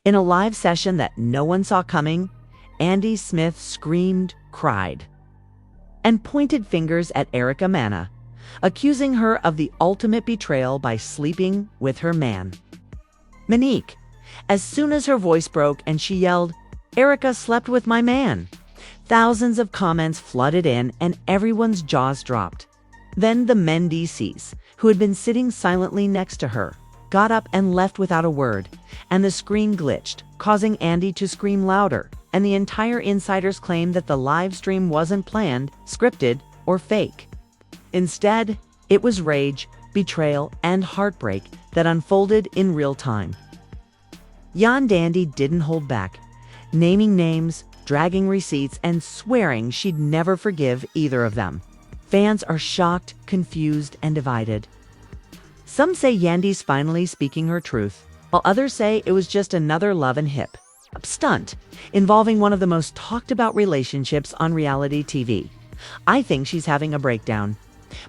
In a live session that no one saw coming, Andy Smith screamed, cried, and pointed fingers at Mena, accusing her of the ultimate betrayal by sleeping with her man. Monique, as soon as her voice broke and she yelled, "Erica slept with my man," thousands of comments flooded in and everyone's jaws dropped. Then the Mendeecees, who had been sitting silently next to her, got up and left without a word, and the screen glitched, causing Andy to scream louder, and the entire insiders claimed that the live stream wasn't planned, scripted, or fake. Instead, it was rage, betrayal, and heartbreak that unfolded in real time. Yandy didn't hold back, naming names, dragging receipts, and swearing she'd never forgive either of them. Fans are shocked, confused, and divided. Some say Yandy's finally speaking her truth, while others say it was just another love and hip stunt involving one of the most talked about relationships on reality TV. I think she's having a breakdown.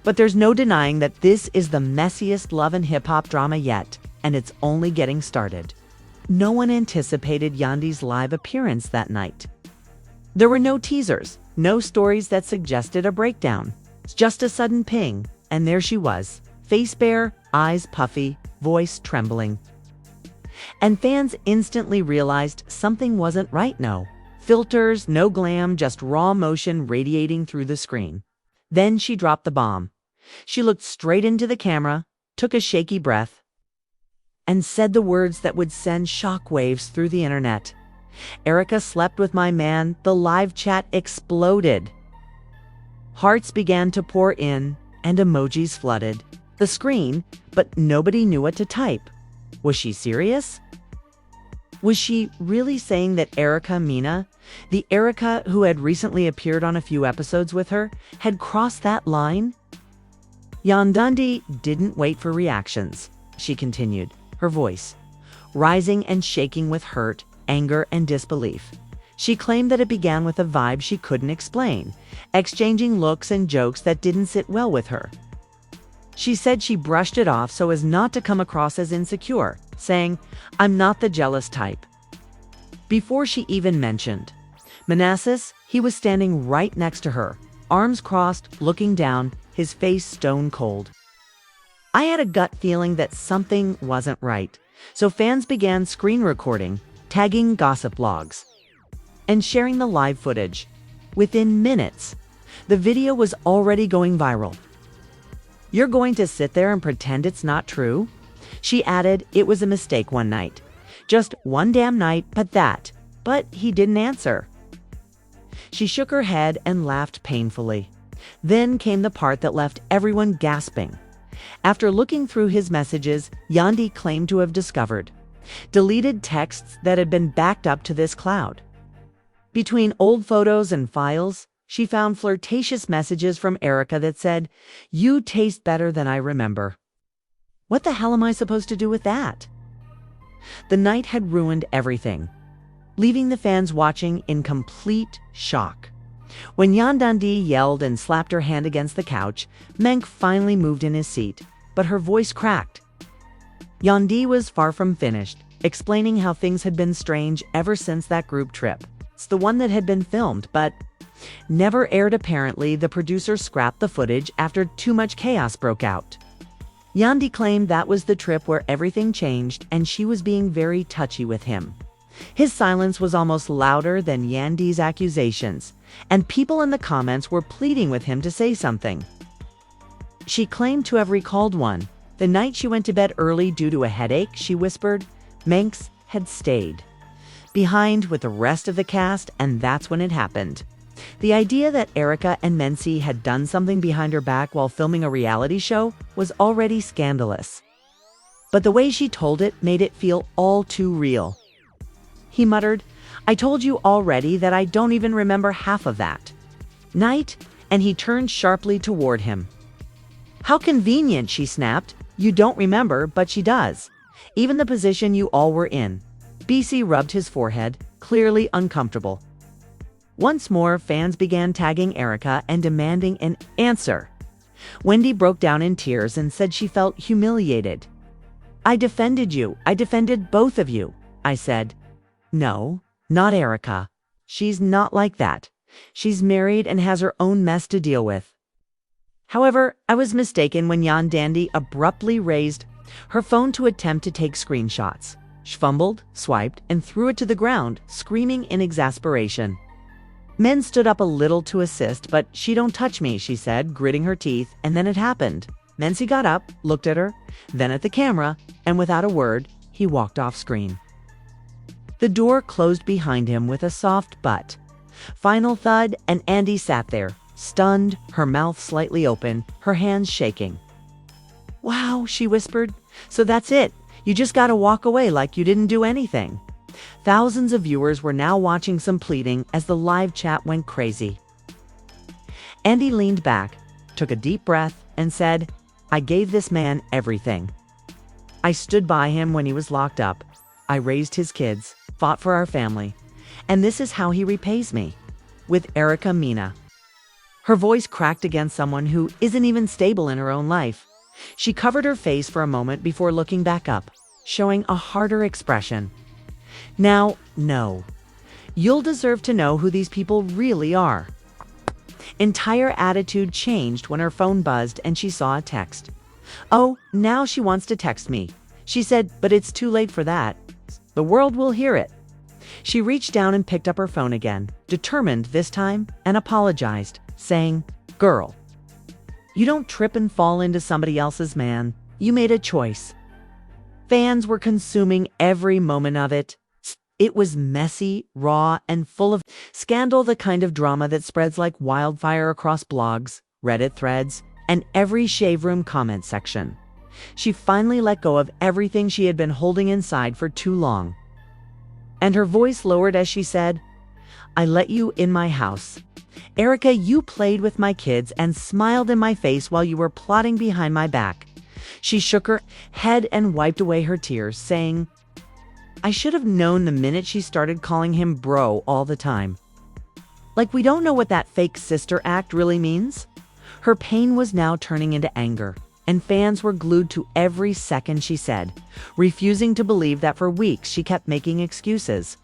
But there's no denying that this is the messiest love and hip-hop drama yet, and it's only getting started. No one anticipated Yandy's live appearance that night. There were no teasers, no stories that suggested a breakdown. Just a sudden ping, and there she was, face bare, eyes puffy, voice trembling. And fans instantly realized something wasn't right. No filters, no glam, just raw emotion radiating through the screen. Then she dropped the bomb. She looked straight into the camera, took a shaky breath, and said the words that would send shockwaves through the internet. "Erica slept with my man." The live chat exploded. Hearts began to pour in, and emojis flooded the screen, but nobody knew what to type. Was she serious? Was she really saying that Mena, the Erica who had recently appeared on a few episodes with her, had crossed that line? Yandy didn't wait for reactions. She continued, her voice rising and shaking with hurt, anger, and disbelief. She claimed that it began with a vibe she couldn't explain, exchanging looks and jokes that didn't sit well with her. She said she brushed it off so as not to come across as insecure, saying, "I'm not the jealous type." Before she even mentioned Mendeecees, he was standing right next to her, arms crossed, looking down, his face stone cold. I had a gut feeling that something wasn't right, so fans began screen recording, tagging gossip logs, and sharing the live footage. Within minutes, the video was already going viral. "You're going to sit there and pretend it's not true?" She added it was a mistake one night. Just one damn night, but he didn't answer. She shook her head and laughed painfully. Then came the part that left everyone gasping. After looking through his messages, Yandy claimed to have discovered deleted texts that had been backed up to this cloud. Between old photos and files, she found flirtatious messages from Erica that said, "You taste better than I remember." What the hell am I supposed to do with that? The night had ruined everything, leaving the fans watching in complete shock. When Yandy yelled and slapped her hand against the couch, Menk finally moved in his seat, but her voice cracked. Yandy was far from finished, explaining how things had been strange ever since that group trip. It's the one that had been filmed, but never aired. Apparently, the producer scrapped the footage after too much chaos broke out. Yandy claimed that was the trip where everything changed and she was being very touchy with him. His silence was almost louder than Yandy's accusations, and people in the comments were pleading with him to say something. She claimed to have recalled one. The night she went to bed early due to a headache, she whispered, Menks had stayed behind with the rest of the cast, and that's when it happened. The idea that Erica and Mendeecees had done something behind her back while filming a reality show was already scandalous. But the way she told it made it feel all too real. He muttered, "I told you already that I don't even remember half of that night," and he turned sharply toward him. "How convenient," she snapped. "You don't remember, but she does. Even the position you all were in." BC rubbed his forehead, clearly uncomfortable. Once more, fans began tagging Erica and demanding an answer. Wendy broke down in tears and said she felt humiliated. "I defended you. I defended both of you," I said. No, not Erica. She's not like that. She's married and has her own mess to deal with. However, I was mistaken when Yandy abruptly raised her phone to attempt to take screenshots. She fumbled, swiped, and threw it to the ground, screaming in exasperation. Men stood up a little to assist, but "She don't touch me," she said, gritting her teeth, and then it happened. Mendeecees got up, looked at her, then at the camera, and without a word, he walked off screen. The door closed behind him with a soft butt. Final thud, and Yandy sat there, stunned, her mouth slightly open, her hands shaking. "Wow," she whispered. "So that's it. You just gotta walk away like you didn't do anything." Thousands of viewers were now watching some pleading as the live chat went crazy. Yandy leaned back, took a deep breath, and said, "I gave this man everything. I stood by him when he was locked up. I raised his kids, fought for our family, and this is how he repays me. With Erica Mena." Her voice cracked against someone who isn't even stable in her own life. She covered her face for a moment before looking back up, showing a harder expression. "Now, no. You'll deserve to know who these people really are." Entire attitude changed when her phone buzzed and she saw a text. "Oh, now she wants to text me," she said, "but it's too late for that. The world will hear it." She reached down and picked up her phone again, determined this time, and apologized, saying, "Girl, you don't trip and fall into somebody else's man. You made a choice." Fans were consuming every moment of it. It was messy, raw, and full of scandal, the kind of drama that spreads like wildfire across blogs, Reddit threads, and every shave room comment section. She finally let go of everything she had been holding inside for too long. And her voice lowered as she said, "I let you in my house. Erica, you played with my kids and smiled in my face while you were plotting behind my back." She shook her head and wiped away her tears, saying, "I should have known the minute she started calling him bro all the time. Like we don't know what that fake sister act really means." Her pain was now turning into anger, and fans were glued to every second she said, refusing to believe that for weeks she kept making excuses,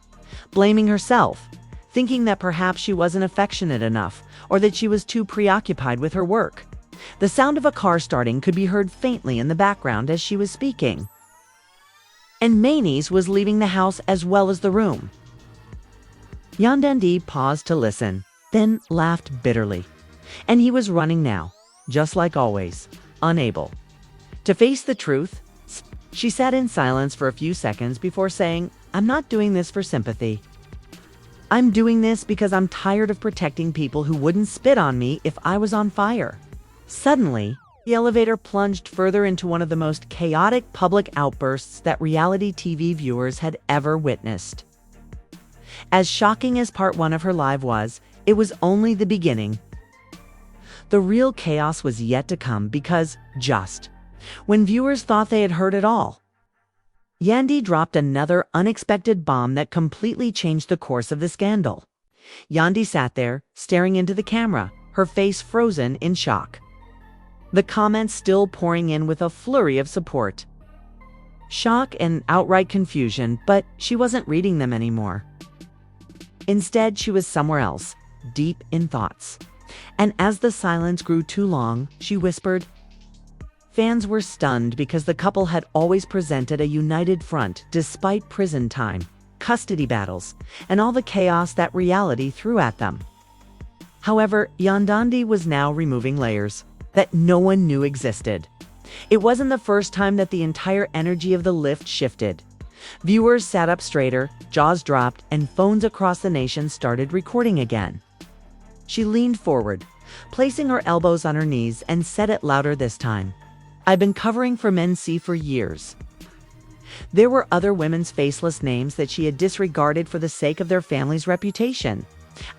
blaming herself, thinking that perhaps she wasn't affectionate enough or that she was too preoccupied with her work. The sound of a car starting could be heard faintly in the background as she was speaking. And Mendeecees was leaving the house as well as the room. Yandy paused to listen, then laughed bitterly. And he was running now, just like always, unable to face the truth. She sat in silence for a few seconds before saying, "I'm not doing this for sympathy. I'm doing this because I'm tired of protecting people who wouldn't spit on me if I was on fire." Suddenly, the elevator plunged further into one of the most chaotic public outbursts that reality TV viewers had ever witnessed. As shocking as part one of her live was, it was only the beginning. The real chaos was yet to come because, just when viewers thought they had heard it all, Yandy dropped another unexpected bomb that completely changed the course of the scandal. Yandy sat there, staring into the camera, her face frozen in shock. The comments still pouring in with a flurry of support. Shock and outright confusion, but she wasn't reading them anymore. Instead, she was somewhere else, deep in thoughts. And as the silence grew too long, she whispered. Fans were stunned because the couple had always presented a united front despite prison time, custody battles, and all the chaos that reality threw at them. However, Yandy was now removing layers that no one knew existed. It wasn't the first time that the entire energy of the lift shifted. Viewers sat up straighter, jaws dropped, and phones across the nation started recording again. She leaned forward, placing her elbows on her knees, and said it louder this time. "I've been covering for Mendeecees for years. There were other women's faceless names that she had disregarded for the sake of their family's reputation.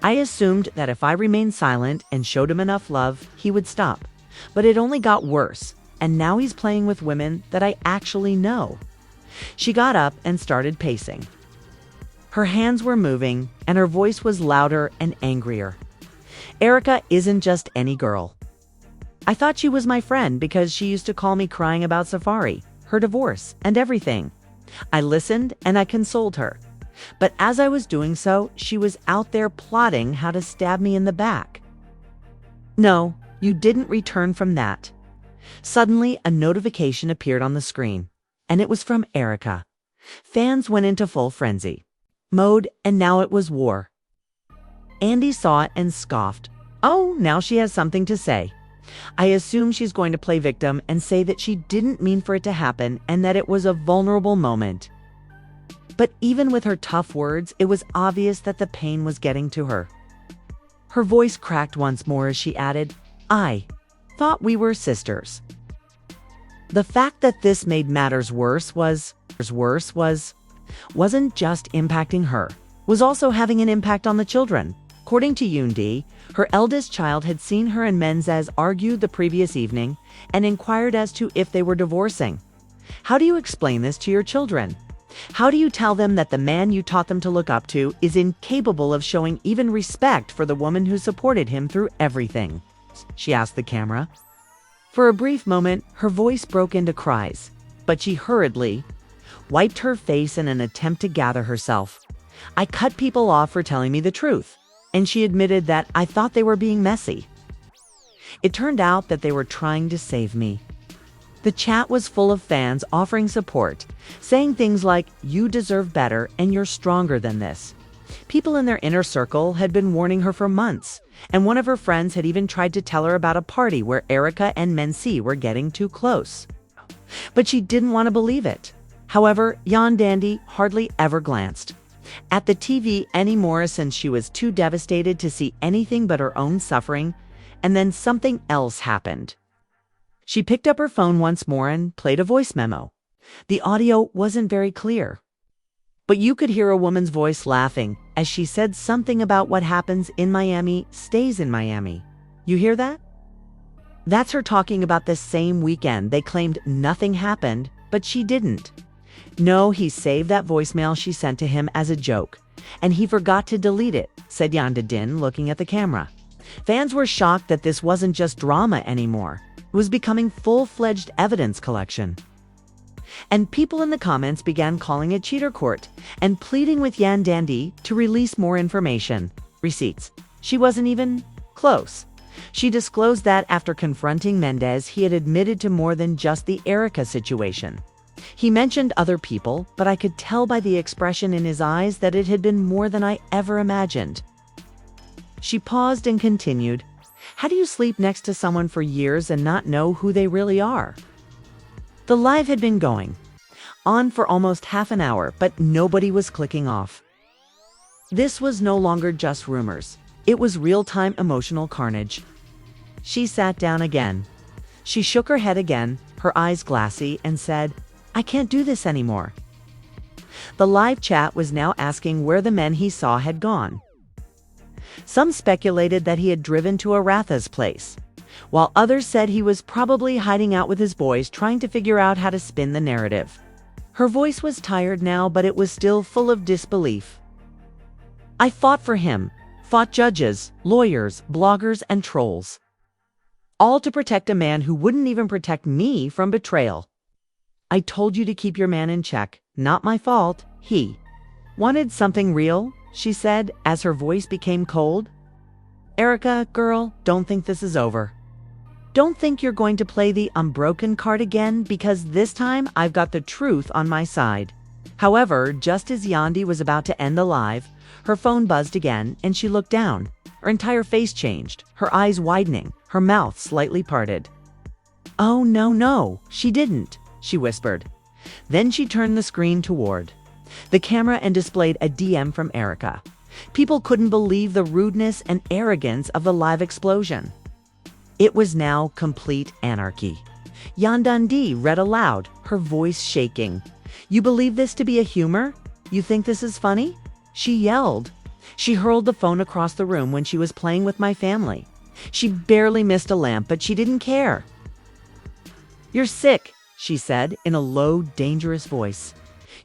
I assumed that if I remained silent and showed him enough love, he would stop. But it only got worse, and now he's playing with women that I actually know." She got up and started pacing. Her hands were moving, and her voice was louder and angrier. "Erica isn't just any girl. I thought she was my friend because she used to call me crying about Safari, her divorce, and everything. I listened and I consoled her. But as I was doing so, she was out there plotting how to stab me in the back. No, you didn't return from that. Suddenly, a notification appeared on the screen, and it was from Erica. Fans went into full frenzy mode, and now it was war. Andy saw it and scoffed. Oh, now she has something to say. I assume she's going to play victim and say that she didn't mean for it to happen and that it was a vulnerable moment. But even with her tough words, it was obvious that the pain was getting to her. Her voice cracked once more as she added, I thought we were sisters. The fact that this made matters worse wasn't just impacting her, was also having an impact on the children. According to Yandy, her eldest child had seen her and Mendeecees argue the previous evening and inquired as to if they were divorcing. How do you explain this to your children? How do you tell them that the man you taught them to look up to is incapable of showing even respect for the woman who supported him through everything? She asked the camera. For a brief moment, her voice broke into cries, but she hurriedly wiped her face in an attempt to gather herself. I cut people off for telling me the truth, and she admitted that I thought they were being messy. It turned out that they were trying to save me. The chat was full of fans offering support, saying things like, you deserve better and you're stronger than this. People in their inner circle had been warning her for months, and one of her friends had even tried to tell her about a party where Erica and Mendeecees were getting too close. But she didn't want to believe it. However, Yandy hardly ever glanced at the TV anymore since she was too devastated to see anything but her own suffering, and then something else happened. She picked up her phone once more and played a voice memo. The audio wasn't very clear, but you could hear a woman's voice laughing as she said something about what happens in Miami stays in Miami. You hear that? That's her talking about the same weekend they claimed nothing happened, but she didn't. No, he saved that voicemail she sent to him as a joke, and he forgot to delete it, said Yandy, looking at the camera. Fans were shocked that this wasn't just drama anymore. It was becoming full-fledged evidence collection. And people in the comments began calling it cheater court and pleading with Yandy to release more information. Receipts. She wasn't even close. She disclosed that after confronting Mendeecees, he had admitted to more than just the Erica situation. He mentioned other people, but I could tell by the expression in his eyes that it had been more than I ever imagined. She paused and continued, how do you sleep next to someone for years and not know who they really are? The live had been going on for almost half an hour, but nobody was clicking off. This was no longer just rumors. It was real-time emotional carnage. She sat down again. She shook her head again, her eyes glassy, and said, I can't do this anymore. The live chat was now asking where the men he saw had gone. Some speculated that he had driven to Aratha's place, while others said he was probably hiding out with his boys trying to figure out how to spin the narrative. Her voice was tired now, but it was still full of disbelief. I fought for him, fought judges, lawyers, bloggers, and trolls. All to protect a man who wouldn't even protect me from betrayal. I told you to keep your man in check. Not my fault. He wanted something real, she said as her voice became cold. Erica, girl, don't think this is over. Don't think you're going to play the unbroken card again, because this time I've got the truth on my side. However, just as Yandy was about to end the live, her phone buzzed again and she looked down. Her entire face changed, her eyes widening, her mouth slightly parted. Oh, no, she didn't, she whispered. Then she turned the screen toward the camera and displayed a DM from Erica. People couldn't believe the rudeness and arrogance of the live explosion. It was now complete anarchy. Yandy read aloud, her voice shaking. You believe this to be a humor? You think this is funny? She yelled. She hurled the phone across the room when she was playing with my family. She barely missed a lamp, but she didn't care. You're sick, she said in a low, dangerous voice.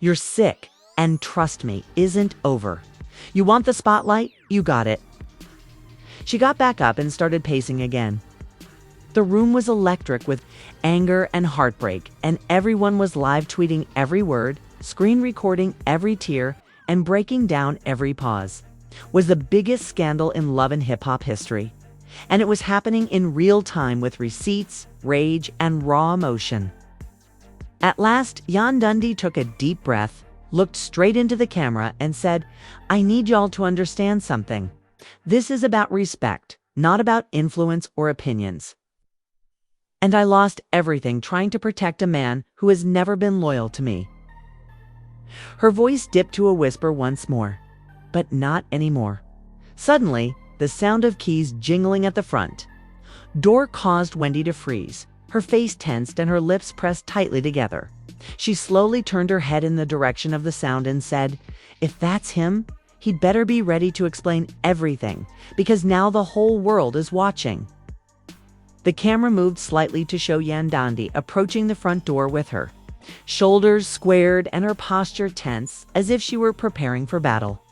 You're sick, and trust me, isn't over. You want the spotlight? You got it. She got back up and started pacing again. The room was electric with anger and heartbreak, and everyone was live tweeting every word, screen recording every tear, and breaking down every pause, was the biggest scandal in love and hip-hop history. And it was happening in real time with receipts, rage, and raw emotion. At last, Yandy took a deep breath, looked straight into the camera, and said, "I need y'all to understand something. This is about respect, not about influence or opinions. And I lost everything trying to protect a man who has never been loyal to me." Her voice dipped to a whisper once more, but not anymore. Suddenly, the sound of keys jingling at the front door caused Wendy to freeze. Her face tensed and her lips pressed tightly together. She slowly turned her head in the direction of the sound and said, "If that's him, he'd better be ready to explain everything, because now the whole world is watching." The camera moved slightly to show Yandy approaching the front door with her, shoulders squared and her posture tense, as if she were preparing for battle.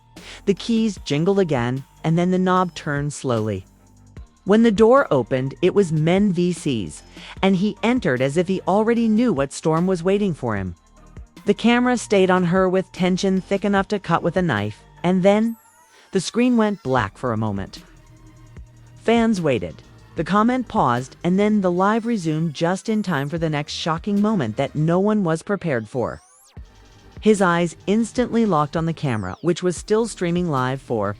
The keys jingled again, and then the knob turned slowly. When the door opened, it was Mendeecees, and he entered as if he already knew what storm was waiting for him. The camera stayed on her with tension thick enough to cut with a knife, and then the screen went black for a moment. Fans waited. The comment paused, and then the live resumed just in time for the next shocking moment that no one was prepared for. His eyes instantly locked on the camera, which was still streaming live for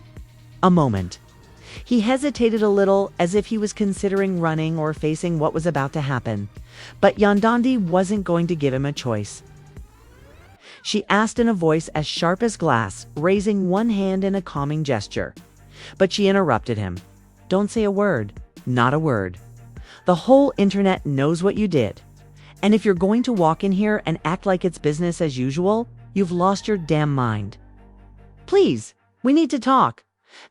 a moment. He hesitated a little, as if he was considering running or facing what was about to happen. But Yandy wasn't going to give him a choice. She asked in a voice as sharp as glass, raising one hand in a calming gesture. But she interrupted him. "Don't say a word. Not a word. The whole internet knows what you did. And if you're going to walk in here and act like it's business as usual, you've lost your damn mind. Please, we need to talk.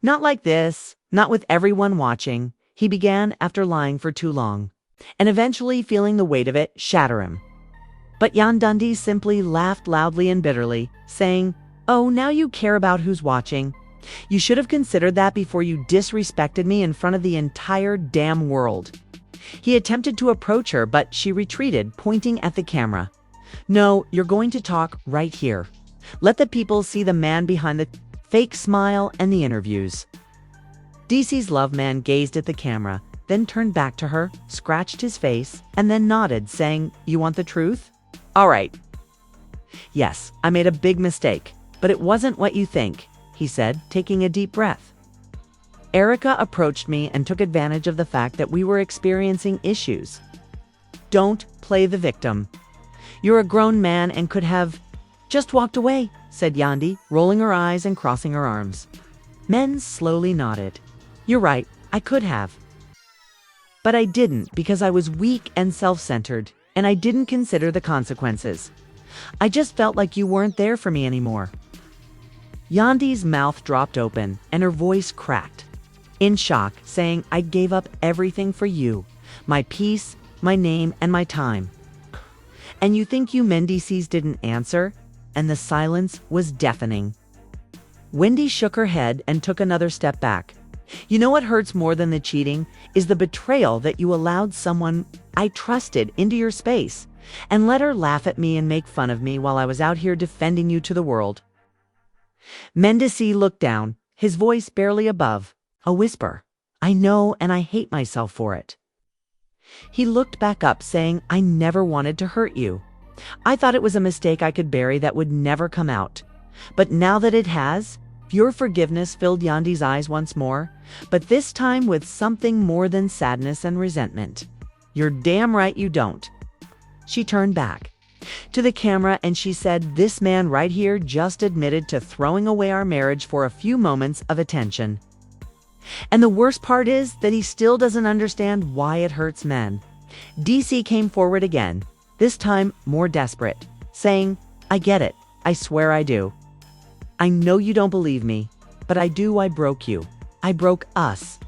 Not like this, not with everyone watching," he began after lying for too long, and eventually feeling the weight of it shatter him. But Yandy simply laughed loudly and bitterly, saying, "Oh, now you care about who's watching. You should have considered that before you disrespected me in front of the entire damn world." He attempted to approach her, but she retreated, pointing at the camera. "No, you're going to talk right here. Let the people see the man behind the fake smile and the interviews." Mendeecees' love man gazed at the camera, then turned back to her, scratched his face, and then nodded, saying, "You want the truth? All right. Yes, I made a big mistake, but it wasn't what you think," he said, taking a deep breath. "Erica approached me and took advantage of the fact that we were experiencing issues. Don't play the victim. You're a grown man and could have just walked away," said Yandy, rolling her eyes and crossing her arms. Men slowly nodded. "You're right, I could have. But I didn't, because I was weak and self-centered, and I didn't consider the consequences. I just felt like you weren't there for me anymore." Yandy's mouth dropped open, and her voice cracked. In shock, saying, "I gave up everything for you. My peace, my name, and my time. And you think you Mendeecees didn't answer?" And the silence was deafening. Wendy shook her head and took another step back. "You know what hurts more than the cheating is the betrayal that you allowed someone I trusted into your space and let her laugh at me and make fun of me while I was out here defending you to the world." Mendeecees looked down, his voice barely above, a whisper. "I know, and I hate myself for it." He looked back up, saying, "I never wanted to hurt you. I thought it was a mistake I could bury that would never come out. But now that it has, your forgiveness filled Yandy's eyes once more, but this time with something more than sadness and resentment. You're damn right you don't." She turned back to the camera and she said, "This man right here just admitted to throwing away our marriage for a few moments of attention. And the worst part is that he still doesn't understand why it hurts men." DC came forward again, this time more desperate, saying, "I get it. I swear I do. I know you don't believe me, but I do. I broke you. I broke us."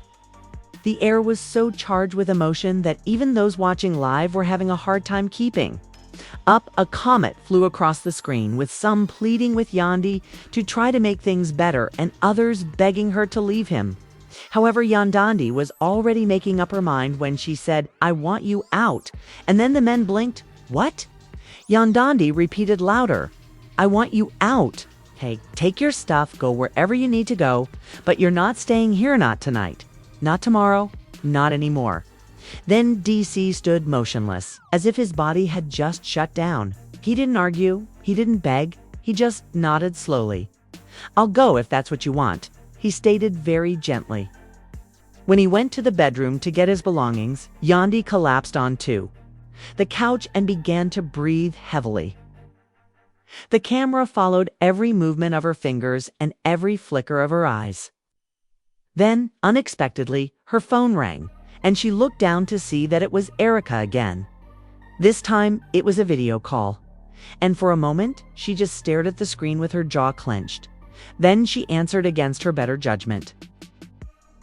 The air was so charged with emotion that even those watching live were having a hard time keeping up. A comet flew across the screen, with some pleading with Yandy to try to make things better and others begging her to leave him. However, Yandy was already making up her mind when she said, "I want you out," and then the men blinked. "What?" Yandy repeated louder, "I want you out." Hey, take your stuff, go wherever you need to go, but you're not staying here, not tonight. Not tomorrow, not anymore. Then DC stood motionless, as if his body had just shut down. He didn't argue, he didn't beg, he just nodded slowly. I'll go if that's what you want, he stated very gently. When he went to the bedroom to get his belongings, Yandy collapsed onto the couch and began to breathe heavily. The camera followed every movement of her fingers and every flicker of her eyes. Then, unexpectedly, her phone rang, and she looked down to see that it was Erica again. This time, it was a video call. And for a moment, she just stared at the screen with her jaw clenched. Then she answered against her better judgment.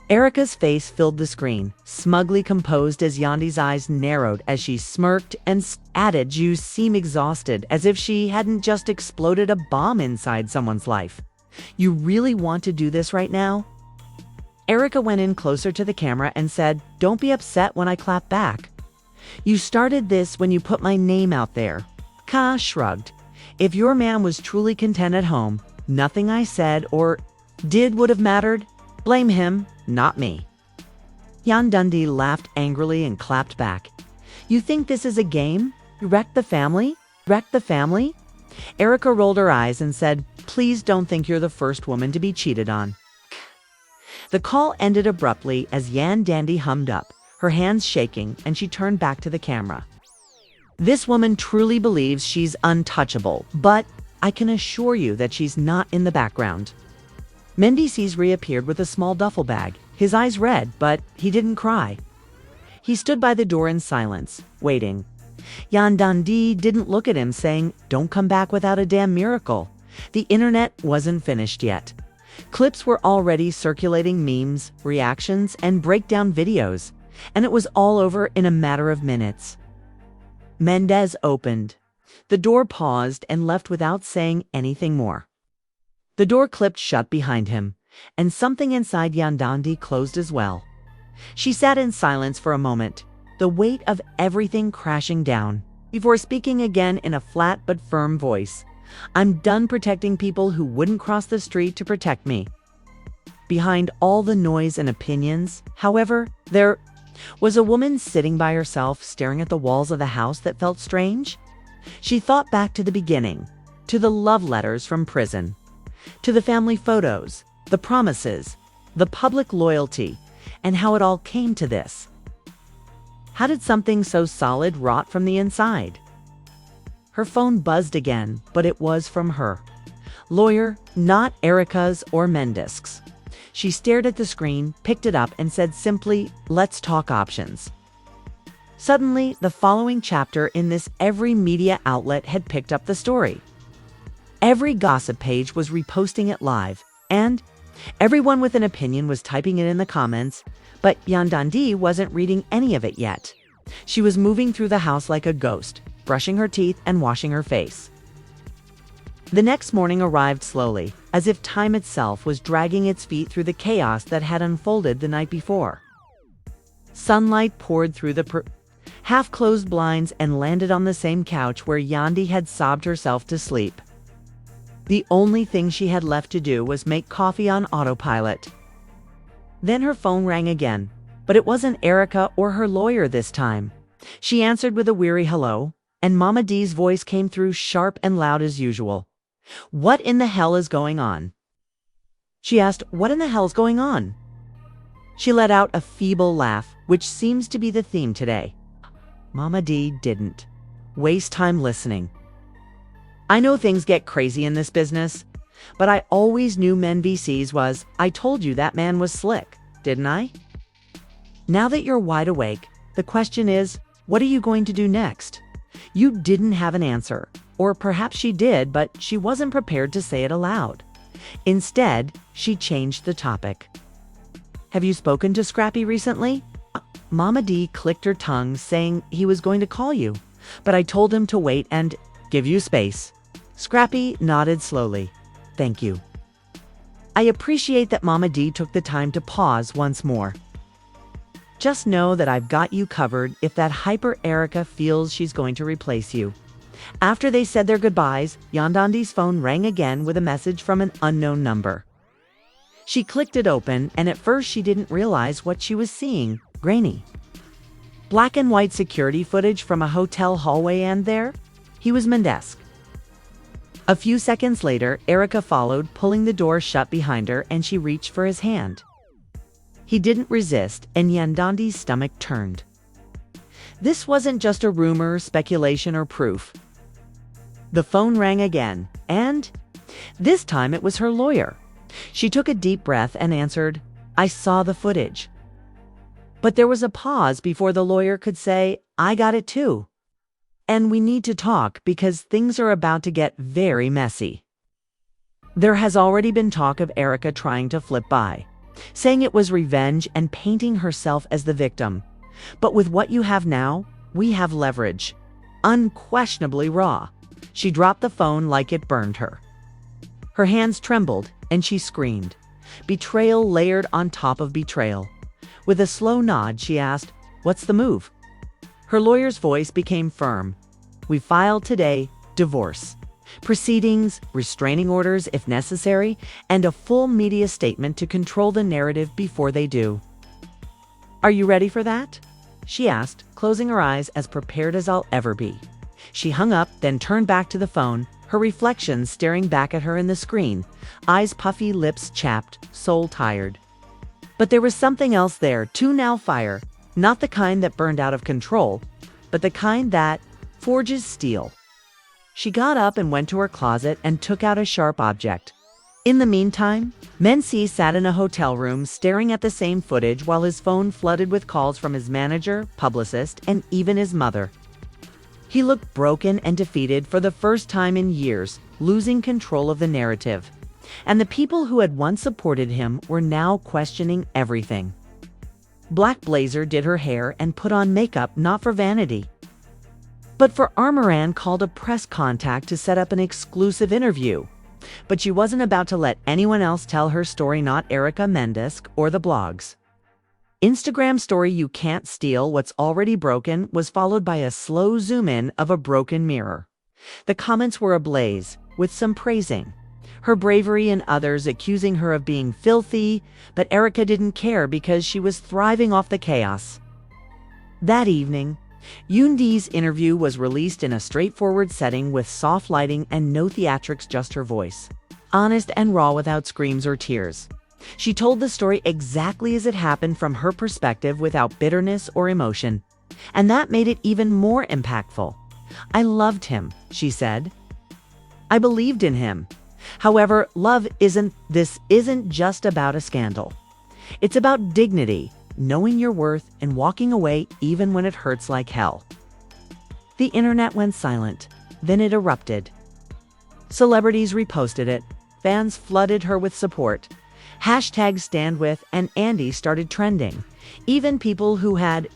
Erica's face filled the screen, smugly composed as Yandy's eyes narrowed as she smirked and added, "You seem exhausted," as if she hadn't just exploded a bomb inside someone's life. "You really want to do this right now?" Erica went in closer to the camera and said, "Don't be upset when I clap back. You started this when you put my name out there." Ka shrugged. "If your man was truly content at home, nothing I said or did would have mattered. Blame him, not me." Yandy laughed angrily and clapped back. "You think this is a game? You wrecked the family? Wrecked the family?" Erica rolled her eyes and said, "Please don't think you're the first woman to be cheated on." The call ended abruptly as Yandy hummed up, her hands shaking, and she turned back to the camera. "This woman truly believes she's untouchable, but I can assure you that she's not in the background." Mendeecees reappeared with a small duffel bag, his eyes red, but he didn't cry. He stood by the door in silence, waiting. Yandy didn't look at him, saying, "Don't come back without a damn miracle." The internet wasn't finished yet. Clips were already circulating, memes, reactions, and breakdown videos, and it was all over in a matter of minutes. Mendeecees opened. The door paused and left without saying anything more. The door clipped shut behind him, and something inside Yandy closed as well. She sat in silence for a moment, the weight of everything crashing down, before speaking again in a flat but firm voice. "I'm done protecting people who wouldn't cross the street to protect me." Behind all the noise and opinions, however, there was a woman sitting by herself, staring at the walls of the house that felt strange. She thought back to the beginning, to the love letters from prison, to the family photos, the promises, the public loyalty, and how it all came to this. How did something so solid rot from the inside? Her phone buzzed again, but it was from her lawyer, not Erica's or Mendeecees. She stared at the screen, picked it up, and said simply, "Let's talk options." Suddenly, the following chapter in this every media outlet had picked up the story. Every gossip page was reposting it live, and everyone with an opinion was typing it in the comments, but Yandy wasn't reading any of it yet. She was moving through the house like a ghost, brushing her teeth and washing her face. The next morning arrived slowly, as if time itself was dragging its feet through the chaos that had unfolded the night before. Sunlight poured through the half-closed blinds and landed on the same couch where Yandy had sobbed herself to sleep. The only thing she had left to do was make coffee on autopilot. Then her phone rang again, but it wasn't Erica or her lawyer this time. She answered with a weary hello, and Mama D's voice came through sharp and loud as usual. "What in the hell is going on?" She asked, "What in the hell's going on?" She let out a feeble laugh, which seems to be the theme today. Mama D didn't waste time listening. "I know things get crazy in this business, but I always knew Mendeecees was. I told you that man was slick, didn't I? Now that you're wide awake, the question is, what are you going to do next?" You didn't have an answer, or perhaps she did, but she wasn't prepared to say it aloud. Instead, she changed the topic. "Have you spoken to Scrappy recently?" Mama D clicked her tongue, saying he was going to call you, but I told him to wait and give you space. Scrappy nodded slowly. "Thank you." I appreciate that Mama D took the time to pause once more. "Just know that I've got you covered if that hyper Erica feels she's going to replace you. After they said their goodbyes, Yandy's phone rang again with a message from an unknown number. She clicked it open, and at first she didn't realize what she was seeing. Grainy black and white security footage from a hotel hallway, and there he was, Mendeecees. A few seconds later, Erica followed, pulling the door shut behind her, and she reached for his hand. He didn't resist, and Yandy's stomach turned. This wasn't just a rumor, speculation, or proof. The phone rang again, and this time it was her lawyer. She took a deep breath and answered, "I saw the footage." But there was a pause before the lawyer could say, "I got it too. And we need to talk because things are about to get very messy." There has already been talk of Erica trying to flip by, saying it was revenge and painting herself as the victim. But with what you have now, we have leverage. Unquestionably raw. She dropped the phone like it burned her. Her hands trembled, and she screamed. Betrayal layered on top of betrayal. With a slow nod, she asked, "What's the move?" Her lawyer's voice became firm. "We filed today, divorce. Proceedings, restraining orders if necessary, and a full media statement to control the narrative before they do." "Are you ready for that?" she asked, closing her eyes, as prepared as I'll ever be. She hung up, then turned back to the phone, her reflection staring back at her in the screen, eyes puffy, lips chapped, soul tired. But there was something else there, too, now fire, not the kind that burned out of control, but the kind that forges steel. She got up and went to her closet and took out a sharp object. In the meantime, Mendeecees sat in a hotel room staring at the same footage while his phone flooded with calls from his manager, publicist, and even his mother. He looked broken and defeated for the first time in years, losing control of the narrative. And the people who had once supported him were now questioning everything. Black Blazer did her hair and put on makeup not for vanity, but for Armoran called a press contact to set up an exclusive interview. But she wasn't about to let anyone else tell her story, not Erica, Mendeecees, or the blogs. Instagram story "You can't steal what's already broken" was followed by a slow zoom-in of a broken mirror. The comments were ablaze, with some praising her bravery and others accusing her of being filthy, but Erica didn't care because she was thriving off the chaos. That evening, Yandy's interview was released in a straightforward setting with soft lighting and no theatrics, just her voice. Honest and raw, without screams or tears. She told the story exactly as it happened from her perspective, without bitterness or emotion. And that made it even more impactful. "I loved him," she said. "I believed in him. However, this isn't just about a scandal. It's about dignity, knowing your worth, and walking away even when it hurts like hell." The internet went silent. Then it erupted. Celebrities reposted it. Fans flooded her with support. #StandWith and Yandy started trending. Even people who had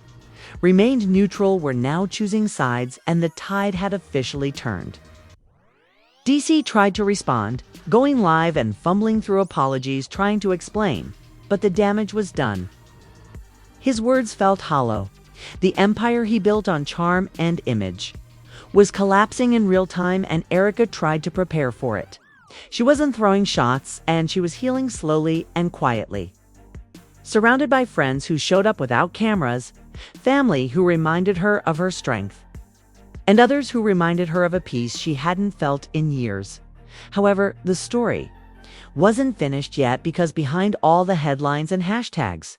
remained neutral were now choosing sides, and the tide had officially turned. DC tried to respond, going live and fumbling through apologies, trying to explain, but the damage was done. His words felt hollow. The empire he built on charm and image was collapsing in real time, and Erica tried to prepare for it. She wasn't throwing shots, and she was healing slowly and quietly. Surrounded by friends who showed up without cameras, family who reminded her of her strength, and others who reminded her of a peace she hadn't felt in years. However, the story wasn't finished yet, because behind all the headlines and hashtags,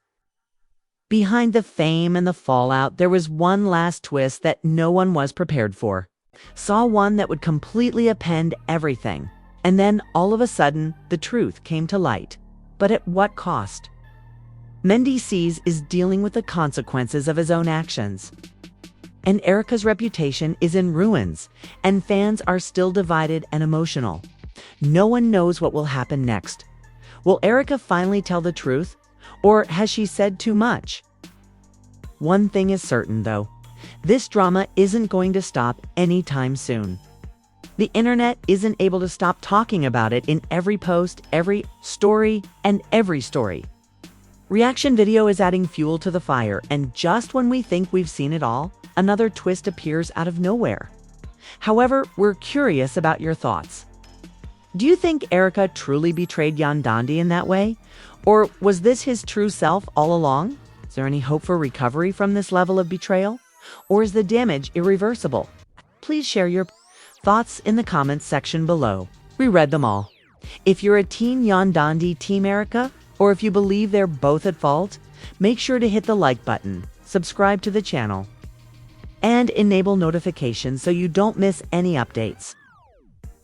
behind the fame and the fallout, there was one last twist that no one was prepared for. Saw one that would completely upend everything. And then, all of a sudden, the truth came to light. But at what cost? Mendeecees is dealing with the consequences of his own actions. And Erica's reputation is in ruins, and fans are still divided and emotional. No one knows what will happen next. Will Erica finally tell the truth? Or has she said too much? One thing is certain, though. This drama isn't going to stop anytime soon. The internet isn't able to stop talking about it in every post, every story, and every story. Reaction video is adding fuel to the fire, and just when we think we've seen it all, another twist appears out of nowhere. However, we're curious about your thoughts. Do you think Erica truly betrayed Yandy in that way? Or was this his true self all along? Is there any hope for recovery from this level of betrayal? Or is the damage irreversible? Please share your thoughts in the comments section below. We read them all. If you're a Team Yandy, Team Erica, or if you believe they're both at fault, make sure to hit the like button, subscribe to the channel, and enable notifications so you don't miss any updates.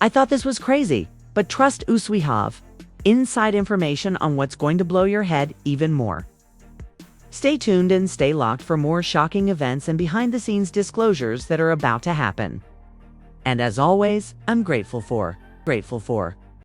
I thought this was crazy, but trust us, we have inside information on what's going to blow your head even more. Stay tuned and stay locked for more shocking events and behind-the-scenes disclosures that are about to happen. And as always, I'm grateful for